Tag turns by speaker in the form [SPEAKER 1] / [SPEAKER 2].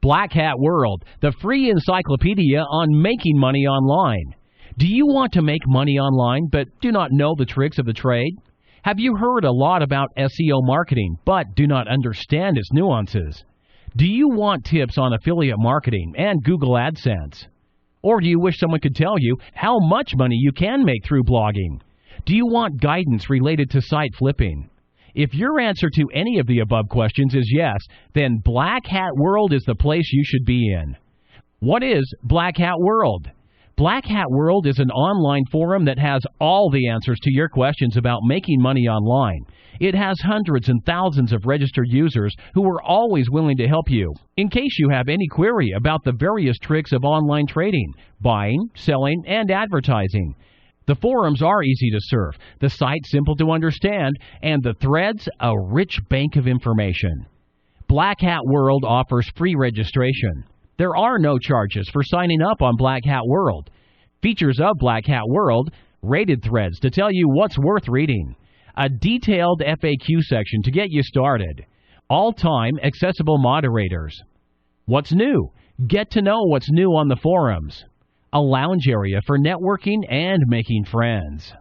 [SPEAKER 1] Black Hat World, the free encyclopedia on making money online. Do you want to make money online but do not know the tricks of the trade? Have you heard a lot about SEO marketing but do not understand its nuances? Do you want tips on affiliate marketing and Google AdSense? Or do you wish someone could tell you how much money you can make through blogging? Do you want guidance related to site flipping? If your answer to any of the above questions is yes, then Black Hat World is the place you should be in. What is Black Hat World? Black Hat World is an online forum that has all the answers to your questions about making money online. It has hundreds and thousands of registered users who are always willing to help you in case you have any query about the various tricks of online trading, buying, selling, and advertising. The forums are easy to surf, the site simple to understand, and the threads a rich bank of information. Black Hat World offers free registration. There are no charges for signing up on Black Hat World. Features of Black Hat World: rated threads to tell you what's worth reading, a detailed FAQ section to get you started, all-time accessible moderators. What's new? Get to know what's new on the forums. A lounge area for networking and making friends.